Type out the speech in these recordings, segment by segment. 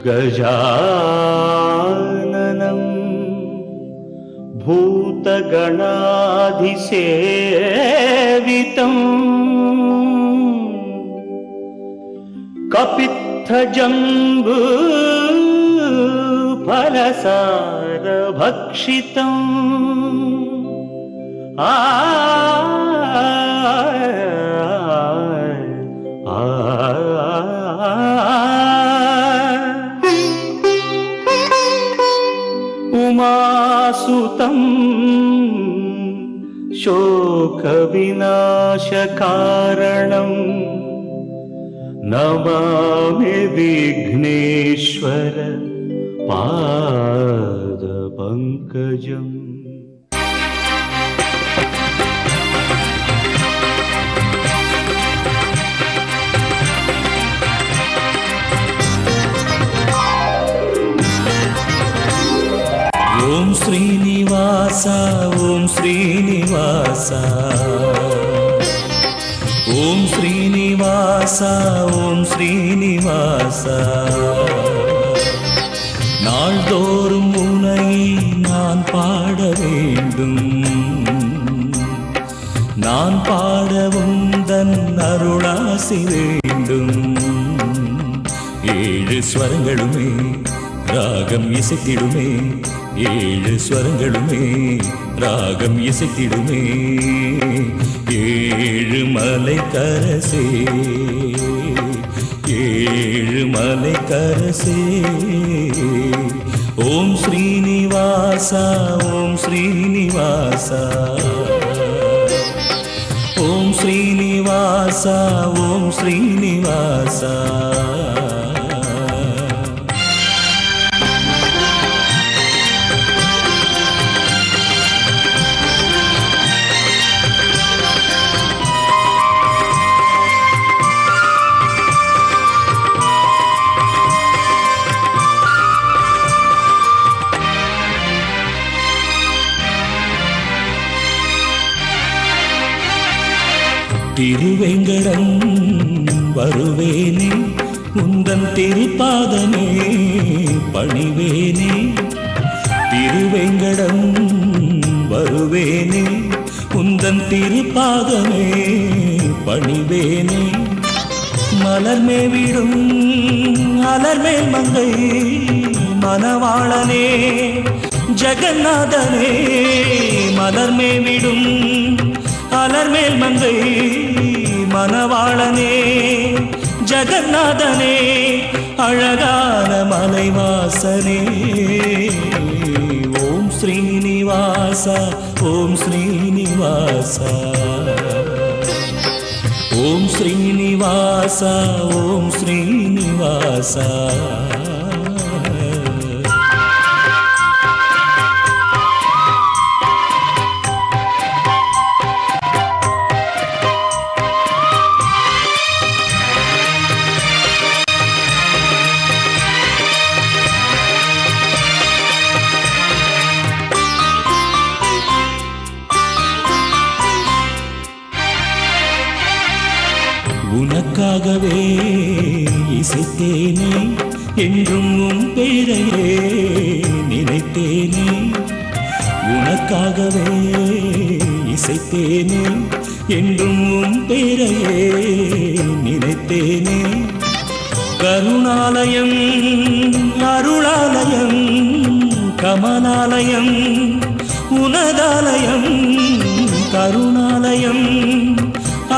गजाननं भूतगणाधिसेवितं कपित्थजम्बू फलसारभक्षितम् उमासुतं शोकविनाशकारणं नमामि विघ्नेश्वर पादपङ्कजम्। ओम श्रीनिवास ओम श्रीनिवास ओम श्रीनिवास ओम श्रीनिवास நாள்தோறும் உன்னை நான் பாட வேண்டும், நான் பாடவும் தன் அருளாசி வேண்டும். ஏழு ஸ்வரங்களுமே ராகம் இசைத்திடுமே, ஏழு ஸ்வரங்களுமே ராகம் இசைத்திடுமே. ஏழு மலை கரசே ஏழு மலை கரசே. ஓம் ஸ்ரீனிவாசா ஓம் ஸ்ரீனிவாசா ஓம் ஸ்ரீனிவாசா ஓம் ஸ்ரீனிவாசா. திருவேங்கடம் வருவேனே, உந்தன் திருப்பாதமே பணிவேனே. திருவேங்கடம் வருவேனே, உந்தன் திருப்பாதமே பணிவேனே. மலர்மே விடும் அலர்மேல் மங்கை மணவாளனே ஜெகநாதனே. மலர்மே விடும் அலர்மேல் மங்கை மணவாளனே ஜெகநாதனே. அழகான மலைவாசனே. ஓம் ஸ்ரீனிவாச ஓம் ஸ்ரீனிவாச ஓம் ஸ்ரீனிவாச ஓம் ஸ்ரீனிவாச. உனக்காகவே இசைத்தேனே, என்றும் உன் பேரையே நினைத்தேனே. உனக்காகவே இசைத்தேனே, என்றும் உன் பேரையே நினைத்தேனே. கருணாலயம் அருளாலயம் கமலாலயம் உனதாலயம். கருணாலயம்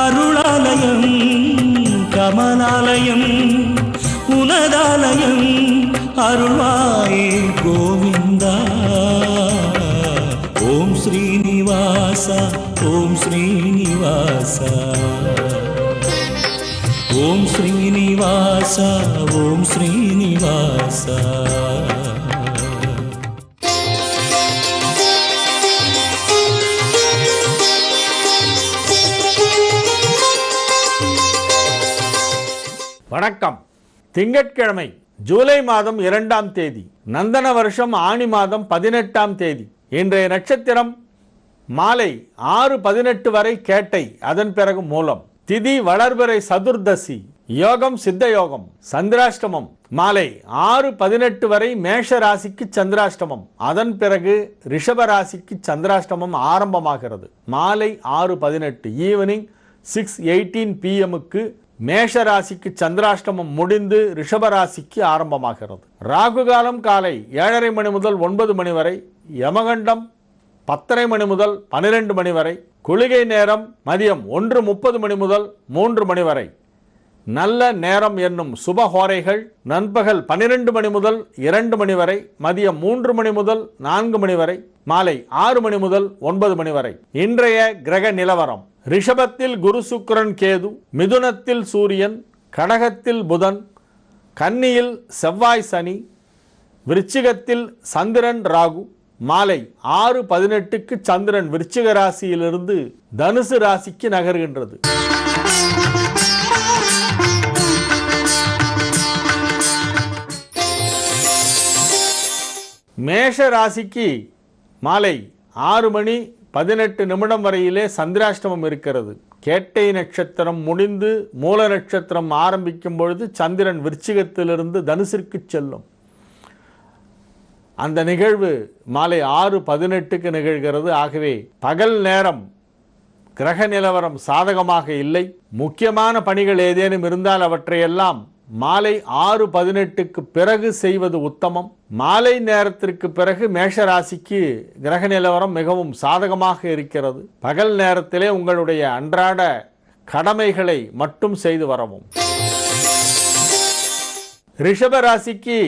அருளாலயம் கமலாலயம் உனதாலயம். அருள்வாயே கோவிந்தா. ஓம் ஸ்ரீனிவாச ஓம் ஸ்ரீனிவாச ஓம் ஸ்ரீனிவாச ஓம் ஸ்ரீனிவாச. வணக்கம். திங்கட்கிழமை ஜூலை மாதம் 2ஆம் தேதி, நந்தன வருஷம் ஆணி மாதம் 18ஆம் தேதி. இன்றைய நட்சத்திரம் மாலை 6:18 வரை கேட்டை, அதன் பிறகு மூலம். திதி வளர்பிறை சதுர்தசி. யோகம் சித்த யோகம். சந்திராஷ்டமம் மாலை 6:18 வரை மேஷ ராசிக்கு சந்திராஷ்டமம். அதன் பிறகு ரிஷப ராசிக்கு சந்திராஷ்டமம் ஆரம்பமாகிறது. மாலை 6:18 ஈவினிங் 6:18 PM மேஷ ராசிக்கு சந்திராஷ்டமம் முடிந்து ரிஷப ராசிக்கு ஆரம்பமாகிறது. ராகு காலம் காலை 7:30 மணி முதல் 9 மணி வரை, யமகண்டம் 10:30 மணி முதல் 12 மணி வரை, குளிகை நேரம் மதியம் 1:30 மணி முதல் 3 மணி வரை. நல்ல நேரம் என்னும் சுபஹோரைகள் நண்பகல் 12 மணி முதல் 2 மணி வரை, மதியம் 3 மணி முதல் 4 மணி வரை, மாலை 6 மணி முதல் 9 மணி வரை. இன்றைய கிரக நிலவரம்: ரிஷபத்தில் குரு சுக்கிரன் கேது, மிதுனத்தில் சூரியன், கடகத்தில் புதன், கன்னியில் செவ்வாய் சனி, விருச்சிகத்தில் சந்திரன் ராகு. மாலை 6:18 சந்திரன் விருச்சிக ராசியிலிருந்து தனுசு ராசிக்கு நகர்கின்றது. மேஷ ராசிக்கு மாலை 6:18 வரையிலே சந்திராஷ்டமம் இருக்கிறது. கேட்டை நட்சத்திரம் முடிந்து மூல நட்சத்திரம் ஆரம்பிக்கும் பொழுது சந்திரன் விருச்சிகத்திலிருந்து தனுசிற்கு செல்லும். அந்த நிகழ்வு மாலை 6:18 நிகழ்கிறது. ஆகவே பகல் நேரம் கிரக நிலவரம் சாதகமாக இல்லை. முக்கியமான பணிகள் ஏதேனும் இருந்தால் அவற்றையெல்லாம் மாலை 6:18 பிறகு செய்வது உத்தமம். மாலை நேரத்திற்கு பிறகு மேஷ ராசிக்கு கிரக நிலவரம் மிகவும் சாதகமாக இருக்கிறது. பகல் நேரத்திலே உங்களுடைய அன்றாட கடமைகளை மட்டும் செய்து வரவும். ரிஷப ராசிக்கு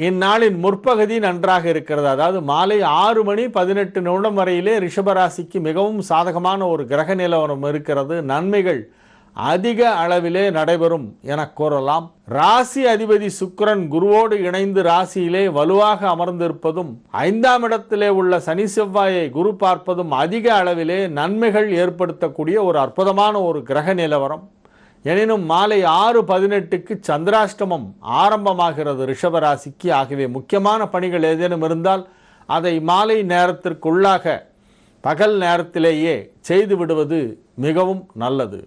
இந்நாளின் முற்பகுதி நன்றாக இருக்கிறது. அதாவது மாலை 6:18 வரையிலே ரிஷபராசிக்கு மிகவும் சாதகமான ஒரு கிரக நிலவரம் இருக்கிறது. நன்மைகள் அதிக அளவிலே நடைபெறும் என கூறலாம். ராசி அதிபதி சுக்கிரன் குருவோடு இணைந்து ராசியிலே வலுவாக அமர்ந்திருப்பதும் 5ஆம் இடத்திலே உள்ள சனி செவ்வாயை குரு பார்ப்பதும் அதிக அளவிலே நன்மைகள் ஏற்படுத்தக்கூடிய ஒரு அற்புதமான ஒரு கிரக நிலவரம். எனினும் மாலை 6:18 சந்திராஷ்டமம் ஆரம்பமாகிறது ரிஷபராசிக்கு. ஆகவே முக்கியமான பணிகள் ஏதேனும் இருந்தால் அதை மாலை நேரத்திற்குள்ளாக பகல் நேரத்திலேயே செய்து விடுவது மிகவும் நல்லது.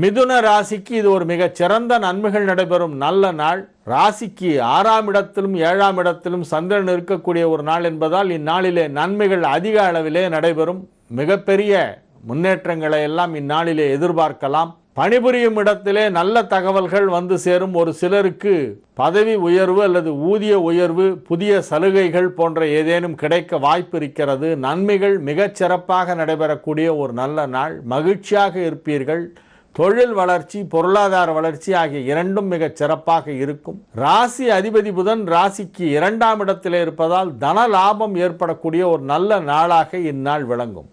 மிதுன ராசிக்கு இது ஒரு மிகச் சிறந்த நன்மைகள் நடைபெறும் நல்ல நாள். ராசிக்கு 6ஆம் இடத்திலும் 7ஆம் இடத்திலும் சந்திரன் இருக்கக்கூடிய ஒரு நாள் என்பதால் இந்நாளிலே நன்மைகள் அதிக அளவிலே நடைபெறும். மிகப்பெரிய முன்னேற்றங்களை எல்லாம் இந்நாளிலே எதிர்பார்க்கலாம். பணிபுரியும் இடத்திலே நல்ல தகவல்கள் வந்து சேரும். ஒரு சிலருக்கு பதவி உயர்வு அல்லது ஊதிய உயர்வு, புதிய சலுகைகள் போன்ற ஏதேனும் கிடைக்க வாய்ப்பு இருக்கிறது. நன்மைகள் மிகச் சிறப்பாக நடைபெறக்கூடிய ஒரு நல்ல நாள். மகிழ்ச்சியாக இருப்பீர்கள். தொழில் வளர்ச்சி, பொருளாதார வளர்ச்சி ஆகிய இரண்டும் மிகச் சிறப்பாக இருக்கும். ராசி அதிபதி புதன் ராசிக்கு 2ஆம் இடத்திலே இருப்பதால் தன லாபம் ஏற்படக்கூடிய ஒரு நல்ல நாளாக இந்நாள் விளங்கும்.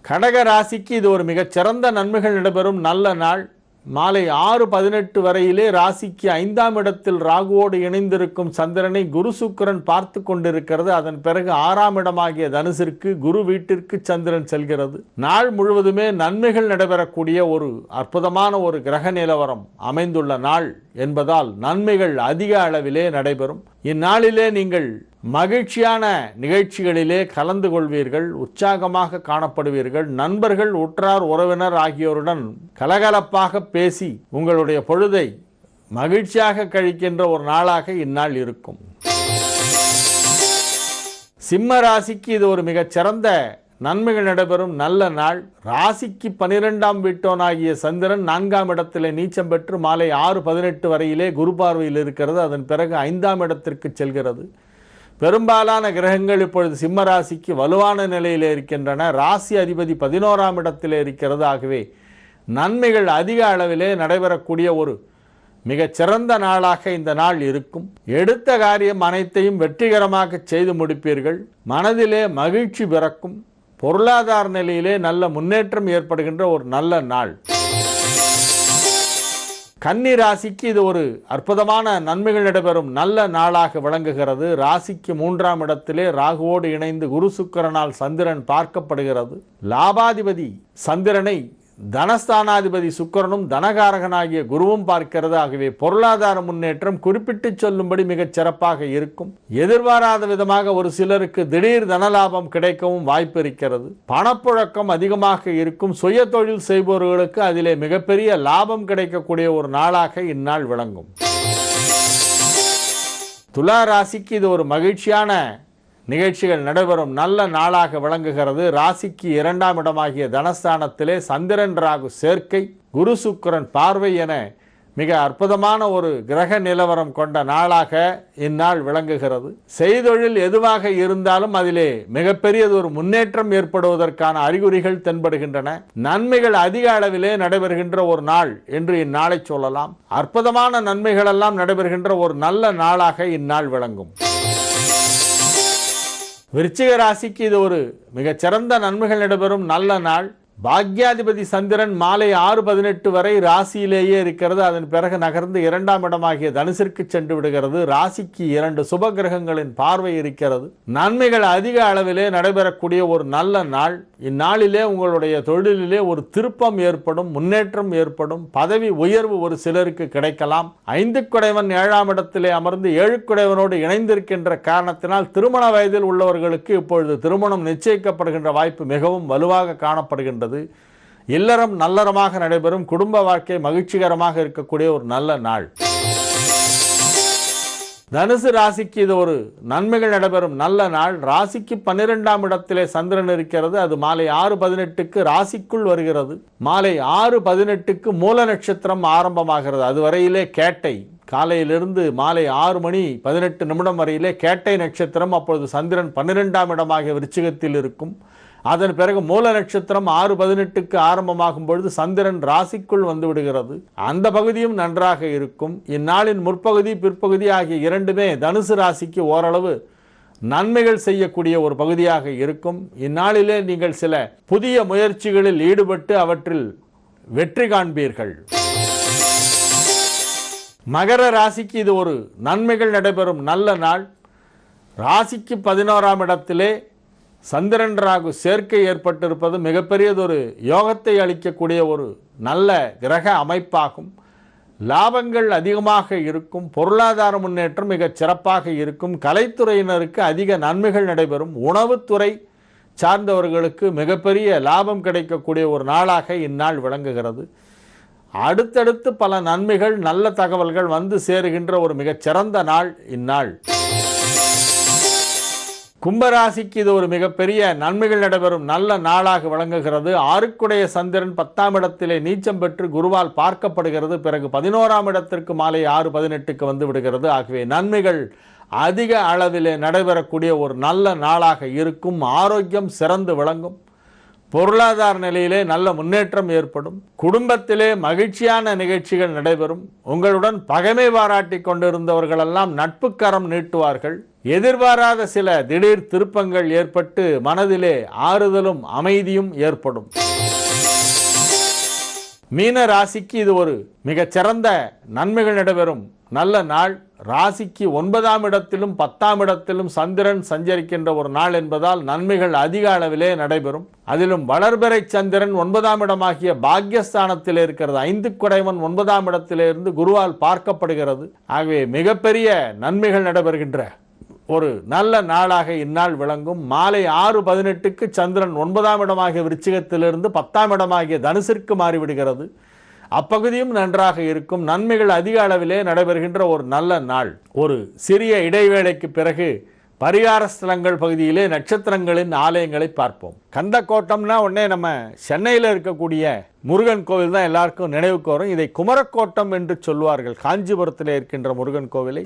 கடக ராசிக்கு இது ஒரு மிகச் சிறந்த நன்மைகள் நடைபெறும் நல்ல நாள். மாலை 6:18 வரையிலே ராசிக்கு 5ஆம் இடத்தில் ராகுவோடு இணைந்திருக்கும் சந்திரனை குரு சுக்கிரன் பார்த்து கொண்டிருக்கிறது. அதன் பிறகு 6ஆம் இடமாகிய தனுசிற்கு குரு வீட்டிற்கு சந்திரன் செல்கிறது. நாள் முழுவதுமே நன்மைகள் நடைபெறக்கூடிய ஒரு அற்புதமான ஒரு கிரக நிலவரம் அமைந்துள்ள நாள் என்பதால் நன்மைகள் அதிக அளவிலே நடைபெறும். இந்நாளிலே நீங்கள் மகிழ்ச்சியான நிகழ்ச்சிகளிலே கலந்து கொள்வீர்கள். உற்சாகமாக காணப்படுவீர்கள். நண்பர்கள், உற்றார், உறவினர் ஆகியோருடன் கலகலப்பாக பேசி உங்களுடைய பொழுதை மகிழ்ச்சியாக கழிக்கின்ற ஒரு நாளாக இந்நாள் இருக்கும். சிம்ம ராசிக்கு இது ஒரு மிகச் சிறந்த நன்மைகள் நடைபெறும் நல்ல நாள். ராசிக்கு 12ஆம் வீட்டோனாகிய சந்திரன் 4ஆம் இடத்திலே நீச்சம் பெற்று மாலை 6:18 வரையிலே குரு பார்வையில் இருக்கிறது. அதன் பிறகு 5ஆம் இடத்திற்கு செல்கிறது. பெரும்பாலான கிரகங்கள் இப்பொழுது சிம்ம ராசிக்கு வலுவான நிலையில் இருக்கின்றன. ராசி அதிபதி 11ஆம் இடத்திலே இருக்கிறது. ஆகவே நன்மைகள் அதிக அளவிலே நடைபெறக்கூடிய ஒரு மிகச்சிறந்த நாளாக இந்த நாள் இருக்கும். எடுத்த காரியம் அனைத்தையும் வெற்றிகரமாக செய்து முடிப்பீர்கள். மனதிலே மகிழ்ச்சி பிறக்கும். பொருளாதார நிலையிலே நல்ல முன்னேற்றம் ஏற்படுகின்ற ஒரு நல்ல நாள். கன்னி ராசிக்கு இது ஒரு அற்புதமான நன்மைகள் நடைபெறும் நல்ல நாளாக விளங்குகிறது. ராசிக்கு 3ஆம் இடத்திலே ராகுவோடு இணைந்து குரு சுக்கிரனால் சந்திரன் பார்க்கப்படுகிறது. லாபாதிபதி சந்திரனை தனஸ்தானாதிபதி சுக்கிரனும் தனகாரகனாகிய குருவும் பார்க்கிறது. ஆகவே பொருளாதார முன்னேற்றம் குறிப்பிட்டு சொல்லும்படி மிகச் சிறப்பாக இருக்கும். எதிர்பாராத விதமாக ஒரு சிலருக்கு திடீர் தனலாபம் கிடைக்கவும் வாய்ப்பு இருக்கிறது. பணப்புழக்கம் அதிகமாக இருக்கும். சுய தொழில் செய்பவர்களுக்கு அதிலே மிகப்பெரிய லாபம் கிடைக்கக்கூடிய ஒரு நாளாக இந்நாள் விளங்கும். துலா ராசிக்கு இது ஒரு மகிழ்ச்சியான நிகழ்ச்சிகள் நடைபெறும் நல்ல நாளாக விளங்குகிறது. ராசிக்கு 2ஆம் இடமாகிய தனஸ்தானத்திலே சந்திரன் ராகு சேர்க்கை, குரு சுக்கிரன் பார்வை என மிக அற்புதமான ஒரு கிரக நிலவரம் கொண்ட நாளாக இந்நாள் விளங்குகிறது. செய்தொழில் எதுவாக இருந்தாலும் அதிலே மிகப்பெரியது ஒரு முன்னேற்றம் ஏற்படுவதற்கான அறிகுறிகள் தென்படுகின்றன. நன்மைகள் அதிக அளவிலே நடைபெறுகின்ற ஒரு நாள் என்று இந்நாளை சொல்லலாம். அற்புதமான நன்மைகள் எல்லாம் நடைபெறுகின்ற ஒரு நல்ல நாளாக இந்நாள் விளங்கும். விருச்சிக ராசிக்கு இது ஒரு மிகச்சிறந்த நன்மைகள் நடைபெறும் நல்ல நாள். பாக்யாதிபதி சந்திரன் மாலை 6:18 வரை ராசியிலேயே இருக்கிறது. அதன் பிறகு நகர்ந்து 2ஆம் இடமாகிய தனுசிற்கு சென்று விடுகிறது. ராசிக்கு 2 சுப கிரகங்களின் பார்வை இருக்கிறது. நன்மைகள் அதிக அளவிலே நடைபெறக்கூடிய ஒரு நல்ல நாள். இந்நாளிலே உங்களுடைய தொழிலிலே ஒரு திருப்பம் ஏற்படும், முன்னேற்றம் ஏற்படும். பதவி உயர்வு ஒரு சிலருக்கு கிடைக்கலாம். 5 குடைவன் 7ஆம் இடத்திலே அமர்ந்து 7 குடைவனோடு இணைந்திருக்கின்ற காரணத்தினால் திருமண வயதில் உள்ளவர்களுக்கு இப்பொழுது திருமணம் நிச்சயிக்கப்படுகின்ற வாய்ப்பு மிகவும் வலுவாக காணப்படுகின்றது. இல்லறம் நல்லறமாக நடைபெறும். குடும்ப வாழ்க்கை மகிழ்ச்சிகரமாக இருக்கக்கூடிய ஒரு நல்ல நாள். தனுசு ராசிக்கு இது ஒரு நன்மைகள் நடைபெறும் நல்ல நாள். ராசிக்கு 12ஆம் இடத்திலே சந்திரன் இருக்கிறது. அது மாலை 6:18க்கு ராசிக்குள் வருகிறது. மாலை 6:18க்கு மூல நட்சத்திரம் ஆரம்பமாகிறது. அதுவரையிலே கேட்டை, காலையிலிருந்து மாலை 6:18 வரையிலே கேட்டை நட்சத்திரம். அப்பொழுது சந்திரன் 12ஆம் இடமாகிய விருச்சிகத்தில் இருக்கும். அதன் பிறகு மூல நட்சத்திரம் 6:18க்கு ஆரம்பமாகும் பொழுது சந்திரன் ராசிக்குள் வந்து விடுகிறது. அந்த பகுதியும் நன்றாக இருக்கும். இந்நாளின் முற்பகுதி பிற்பகுதி ஆகிய இரண்டுமே தனுசு ராசிக்கு ஓரளவு நன்மைகள் செய்யக்கூடிய ஒரு பகுதியாக இருக்கும். இந்நாளிலே நீங்கள் சில புதிய முயற்சிகளில் ஈடுபட்டு அவற்றில் வெற்றி காண்பீர்கள். மகர ராசிக்கு இது ஒரு நன்மைகள் நடைபெறும் நல்ல நாள். ராசிக்கு 11ஆம் இடத்திலே சந்திரன் ராகு சேர்க்கை ஏற்பட்டிருப்பது மிகப்பெரியதொரு யோகத்தை அளிக்கக்கூடிய ஒரு நல்ல கிரக அமைப்பாகும். லாபங்கள் அதிகமாக இருக்கும். பொருளாதார முன்னேற்றம் மிகச் சிறப்பாக இருக்கும். கலைத்துறையினருக்கு அதிக நன்மைகள் நடைபெறும். உணவுத்துறை சார்ந்தவர்களுக்கு மிகப்பெரிய லாபம் கிடைக்கக்கூடிய ஒரு நாளாக இந்நாள் விளங்குகிறது. அடுத்தடுத்து பல நன்மைகள் நல்ல தகவல்கள் வந்து சேருகின்ற ஒரு மிகச்சிறந்த நாள் இந்நாள். கும்பராசிக்கு இது ஒரு மிகப்பெரிய நன்மைகள் நடைபெறும் நல்ல நாளாக விளங்குகிறது. 6க்குடைய சந்திரன் 10ஆம் இடத்திலே நீச்சம் பெற்று குருவால் பார்க்கப்படுகிறது. பிறகு 11ஆம் இடத்திற்கு மாலை 6:18க்கு வந்து விடுகிறது. ஆகவே நன்மைகள் அதிக அளவிலே நடைபெறக்கூடிய ஒரு நல்ல நாளாக இருக்கும். ஆரோக்கியம் சிறந்து விளங்கும். பொருளாதார நிலையிலே நல்ல முன்னேற்றம் ஏற்படும். குடும்பத்திலே மகிழ்ச்சியான நிகழ்ச்சிகள் நடைபெறும். உங்களுடன் பகைமை பாராட்டி கொண்டிருந்தவர்களெல்லாம் நட்புக்கரம் நீட்டுவார்கள். எதிர்பாராத சில திடீர் திருப்பங்கள் ஏற்பட்டு மனதிலே ஆறுதலும் அமைதியும் ஏற்படும். மீன ராசிக்கு இது ஒரு மிகச்சிறந்த நன்மைகள் நடைபெறும் நல்ல நாள். ராசிக்கு 9ஆம் இடத்திலும் 10ஆம் இடத்திலும் சந்திரன் சஞ்சரிக்கின்ற ஒரு நாள் என்பதால் நன்மைகள் அதிக அளவிலே நடைபெறும். அதிலும் வளர்பிறை சந்திரன் 9ஆம் இடமாகிய பாக்யஸ்தானத்தில் இருக்கிறது. 5 குடைவன் 9ஆம் இடத்திலிருந்து குருவால் பார்க்கப்படுகிறது. ஆகவே மிகப்பெரிய நன்மைகள் நடைபெறுகின்ற ஒரு நல்ல நாளாக இந்நாள் விளங்கும். மாலை 6:18க்கு சந்திரன் 9ஆம் இடமாகிய விருச்சிகத்திலிருந்து 10ஆம் இடமாகிய தனுசிற்கு மாறிவிடுகிறது. அப்பகுதியும் நன்றாக இருக்கும். நன்மைகள் அதிக அளவிலே நடைபெறுகின்ற ஒரு நல்ல நாள். ஒரு சிறிய இடைவேளைக்கு பிறகு பரிகார ஸ்தலங்கள் பகுதியிலே நட்சத்திரங்களின் ஆலயங்களை பார்ப்போம். கந்தக்கோட்டம்னா உடனே நம்ம சென்னையில் இருக்கக்கூடிய முருகன் கோவில் தான் எல்லாருக்கும் நினைவுக்கு வரும். இதை குமரக்கோட்டம் என்று சொல்வார்கள். காஞ்சிபுரத்தில் இருக்கின்ற முருகன் கோவிலை